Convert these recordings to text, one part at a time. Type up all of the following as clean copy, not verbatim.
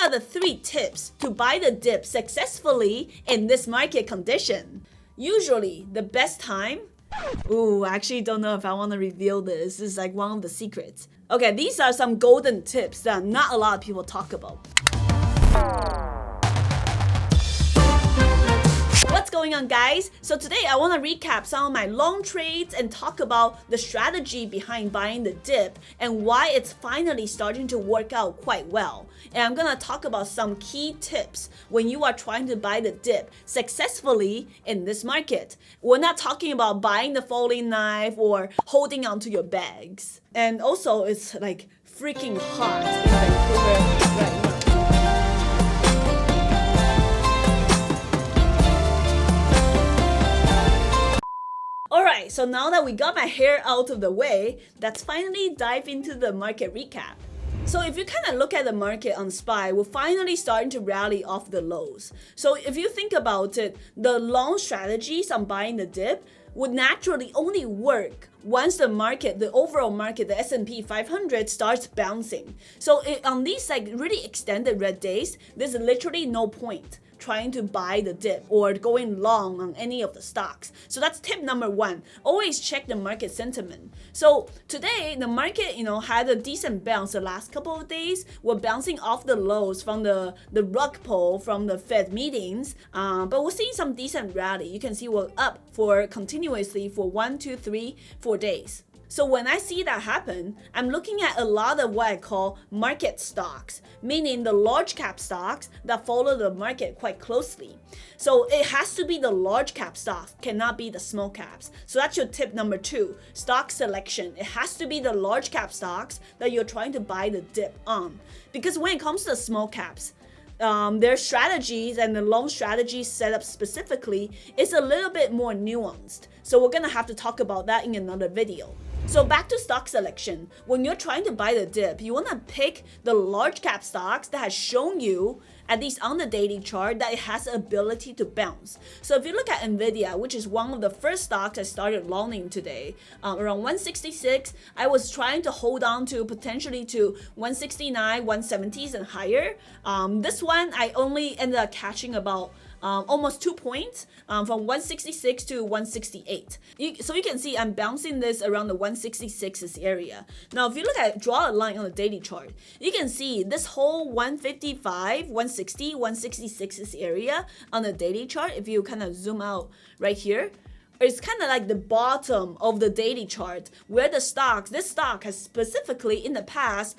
are the 3 tips to buy the dip successfully in this market condition. Usually, the best time... Ooh, I actually don't know if I want to reveal this. This is like one of the secrets. Okay, these are some golden tips that not a lot of people talk about. What's going on, guys? So today I want to recap some of my long trades and talk about the strategy behind buying the dip and why it's finally starting to work out quite well. And I'm gonna talk about some key tips when you are trying to buy the dip successfully in this market. We're not talking about buying the falling knife or holding onto your bags. And also, it's like freaking hot in Vancouver right now. Alright, so now that we got my hair out of the way, let's finally dive into the market recap. So if you kind of look at the market on SPY, we're finally starting to rally off the lows. So if you think about it, the long strategies on buying the dip would naturally only work once the market, the overall market, the S&P 500 starts bouncing. So on these like really extended red days, there's literally no point trying to buy the dip or going long on any of the stocks. So that's tip number 1. Always check the market sentiment. So today, the market, had a decent bounce the last couple of days. We're bouncing off the lows from the rug pull from the Fed meetings, but we're seeing some decent rally. You can see we're up for continuously for 1, 2, 3, 4 days. So when I see that happen, I'm looking at a lot of what I call market stocks, meaning the large cap stocks that follow the market quite closely. So it has to be the large cap stocks, cannot be the small caps. So that's your tip number 2, stock selection. It has to be the large cap stocks that you're trying to buy the dip on. Because when it comes to the small caps, their strategies and the long strategies set up specifically is a little bit more nuanced. So we're gonna have to talk about that in another video. So back to stock selection. When you're trying to buy the dip, you want to pick the large cap stocks that has shown you, at least on the daily chart, that it has the ability to bounce. So if you look at Nvidia, which is one of the first stocks I started longing today, around 166, I was trying to hold on to potentially to 169, 170s and higher. This one, I only ended up catching about almost 2 points from 166 to 168. So you can see I'm bouncing this around the 166 area. Now, if you draw a line on the daily chart, you can see this whole 155, 160, 166 area on the daily chart. If you kind of zoom out right here, it's kind of like the bottom of the daily chart where this stock has specifically in the past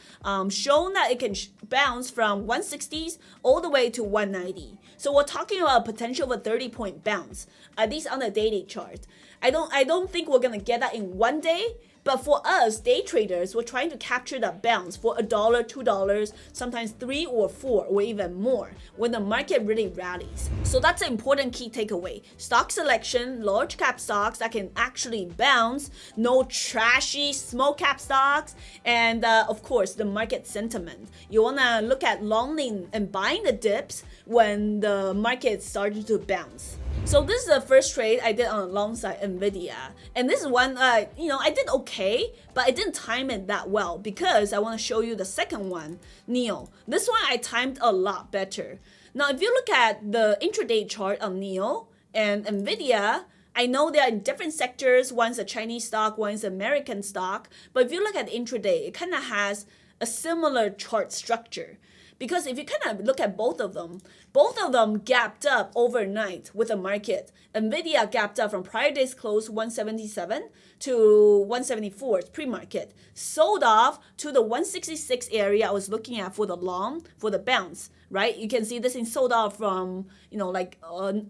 shown that it can bounce from 160s all the way to 190. So we're talking about a potential of a 30-point bounce, at least on the daily chart. I don't think we're gonna get that in one day, but for us day traders, we're trying to capture that bounce for $1, $2, sometimes 3 or 4 or even more when the market really rallies. So that's an important key takeaway. Stock selection, large cap stocks that can actually bounce, no trashy small cap stocks, and of course the market sentiment. You wanna look at longing and buying the dips when the market started to bounce. So this is the first trade I did on alongside Nvidia, and this is one I did okay, but I didn't time it that well because I want to show you the second one, Neo. This one I timed a lot better. Now if you look at the intraday chart on Neo and Nvidia, I know they are in different sectors. One's a Chinese stock, one's an American stock, but if you look at intraday, it kind of has a similar chart structure. Because if you kind of look at both of them gapped up overnight with the market. Nvidia gapped up from prior day's close 177 to 174 pre-market. Sold off to the 166 area I was looking at for the long, for the bounce, right? You can see this thing sold off from,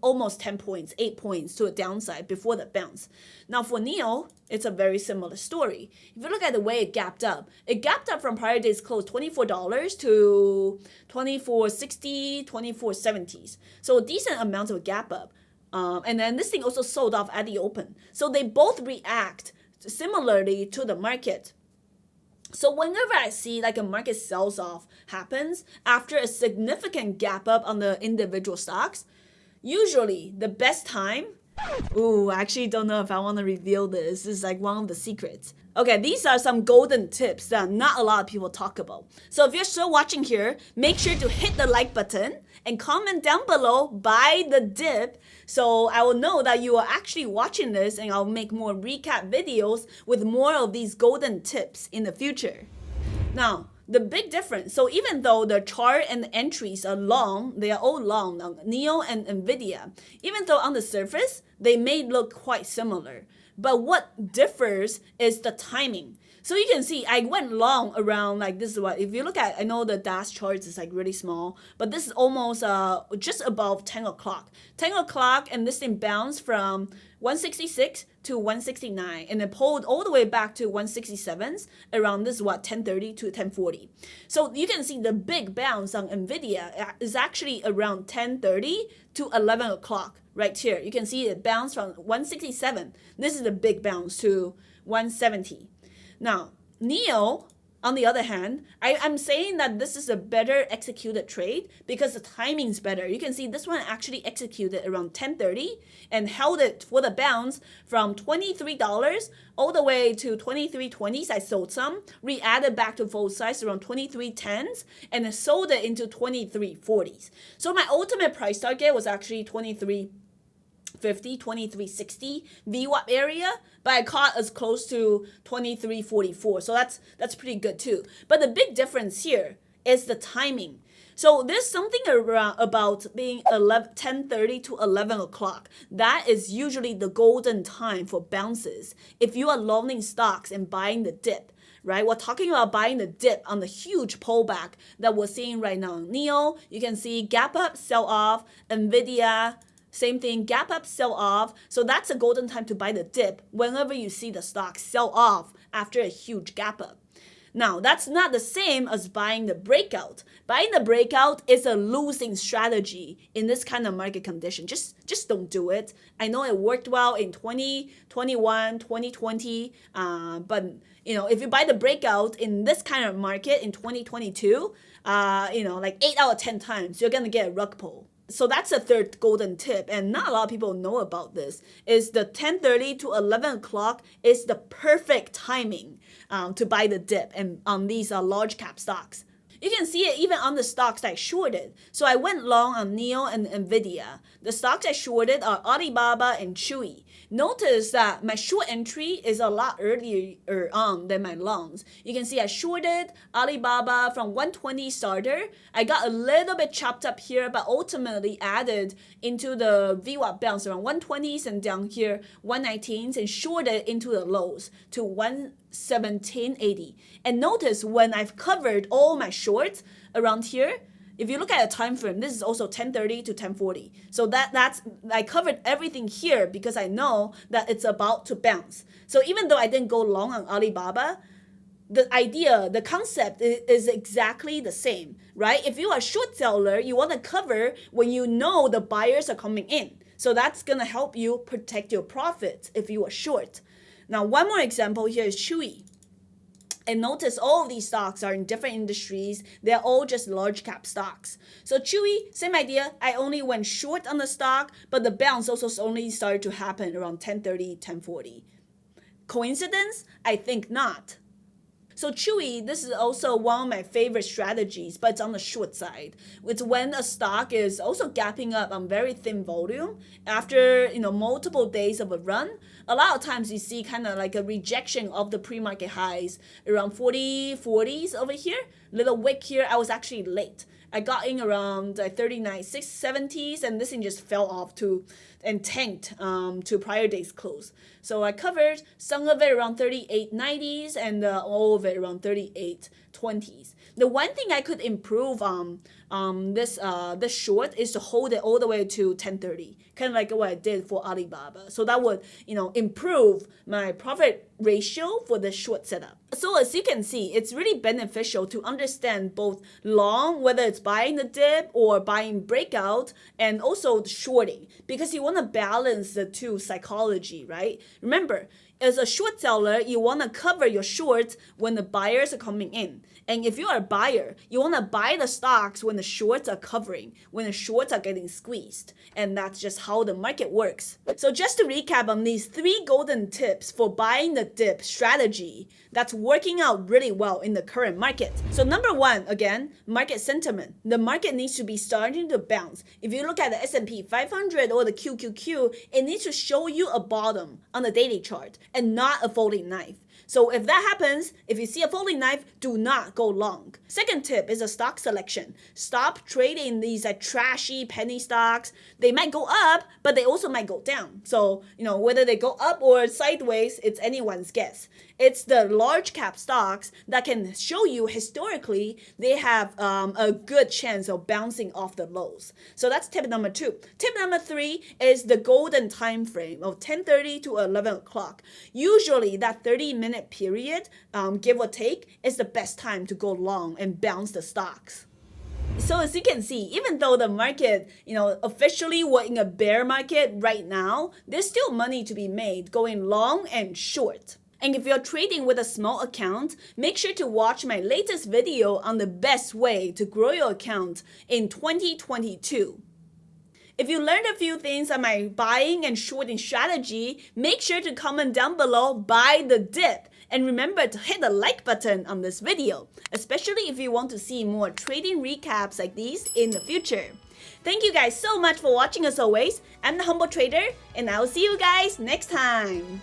almost 10 points, 8 points to a downside before the bounce. Now for Neo, it's a very similar story. If you look at the way it gapped up from prior day's close $24 to $24.60, $24.70s. So a decent amount of gap up. And then this thing also sold off at the open. So they both react similarly to the market. So whenever I see like a market sells off happens after a significant gap up on the individual stocks, usually the best time Ooh, I actually don't know if I want to reveal this. This is like one of the secrets. Okay, these are some golden tips that not a lot of people talk about. So if you're still watching here, make sure to hit the like button and comment down below buy the dip, so I will know that you are actually watching this, and I'll make more recap videos with more of these golden tips in the future. Now, the big difference, so even though the chart and the entries are long, they are all long on NIO and NVIDIA, even though on the surface, they may look quite similar. But what differs is the timing. So you can see I went long around, like this is what, if you look at, I know the dash charts is like really small, but this is almost just above 10 o'clock. 10 o'clock, and this thing bounced from 166 to 169, and it pulled all the way back to 167s around this, what, 10:30 to 10:40. So you can see the big bounce on NVIDIA is actually around 10:30 to 11 o'clock right here. You can see it bounced from 167. This is the big bounce to 170. Now, NEO, on the other hand, I'm saying that this is a better executed trade because the timing's better. You can see this one actually executed around 10:30 and held it for the bounce from $23 all the way to 23.20s. I sold some, re-added back to full size around 23.10s, and I sold it into 23.40s. So my ultimate price target was actually 23.50, 23.60 VWAP area, but I caught as close to 23.44. So that's pretty good too. But the big difference here is the timing. So there's something around about being 10:30 to 11 o'clock. That is usually the golden time for bounces if you are loaning stocks and buying the dip. Right, we're talking about buying the dip on the huge pullback that we're seeing right now. NEO, you can see gap up, sell off. NVIDIA, same thing, gap up, sell off. So that's a golden time to buy the dip whenever you see the stock sell off after a huge gap up. Now, that's not the same as buying the breakout. Buying the breakout is a losing strategy in this kind of market condition. Just don't do it. I know it worked well in 2021, 2020, but if you buy the breakout in this kind of market in 2022, like 8 out of 10 times, you're gonna get a rug pull. So that's a third golden tip, and not a lot of people know about this, is the 10:30 to 11 o'clock is the perfect timing to buy the dip and on these large cap stocks. You can see it even on the stocks I shorted. So I went long on NEO and NVIDIA. The stocks I shorted are Alibaba and Chewy. Notice that my short entry is a lot earlier on than my longs. You can see I shorted Alibaba from 120 starter. I got a little bit chopped up here, but ultimately added into the VWAP bounce around 120s and down here 119s and shorted into the lows to 117.80. And notice when I've covered all my shorts around here, if you look at a time frame, this is also 10:30 to 10:40. So that's I covered everything here because I know that it's about to bounce. So even though I didn't go long on Alibaba, the idea, the concept is exactly the same, right? If you are a short seller, you want to cover when you know the buyers are coming in. So that's going to help you protect your profits if you are short. Now, one more example here is Chewy. And notice all of these stocks are in different industries. They're all just large cap stocks. So Chewy, same idea. I only went short on the stock, but the bounce also only started to happen around 10:30, 10:40. Coincidence? I think not. So Chewy, this is also one of my favorite strategies, but it's on the short side. It's when a stock is also gapping up on very thin volume after multiple days of a run. A lot of times you see kind of like a rejection of the pre-market highs around 40s over here. Little wick here. I was actually late. I got in around 39.670s, and this thing just fell off and tanked to prior day's close. So I covered some of it around 38.90s and all of it around 38.20s. The one thing I could improve this short is to hold it all the way to 10:30, kind of like what I did for Alibaba. So that would improve my profit ratio for the short setup. So as you can see, it's really beneficial to understand both long, whether it's buying the dip or buying breakout, and also shorting, because you want to balance the two psychology, right? Remember, as a short seller, you want to cover your shorts when the buyers are coming in. And if you are a buyer, you want to buy the stocks when the shorts are covering, when the shorts are getting squeezed. And that's just how the market works. So just to recap on these 3 golden tips for buying the dip strategy that's working out really well in the current market. So number 1, again, market sentiment. The market needs to be starting to bounce. If you look at the S&P 500 or the QQQ, it needs to show you a bottom on the daily chart and not a folding knife. So if that happens, if you see a folding knife, do not go long. Second tip is a stock selection. Stop trading these trashy penny stocks. They might go up, but they also might go down. So, whether they go up or sideways, it's anyone's guess. It's the large cap stocks that can show you historically they have a good chance of bouncing off the lows. So that's tip number 2. Tip number 3 is the golden time frame of 10:30 to 11 o'clock. Usually that 30-minute period, give or take, is the best time to go long and bounce the stocks. So as you can see, even though the market, officially we're in a bear market right now, there's still money to be made going long and short. And if you're trading with a small account, make sure to watch my latest video on the best way to grow your account in 2022. If you learned a few things on my buying and shorting strategy, make sure to comment down below, buy the dip. And remember to hit the like button on this video, especially if you want to see more trading recaps like these in the future. Thank you guys so much for watching as always. I'm the Humble Trader, and I'll see you guys next time.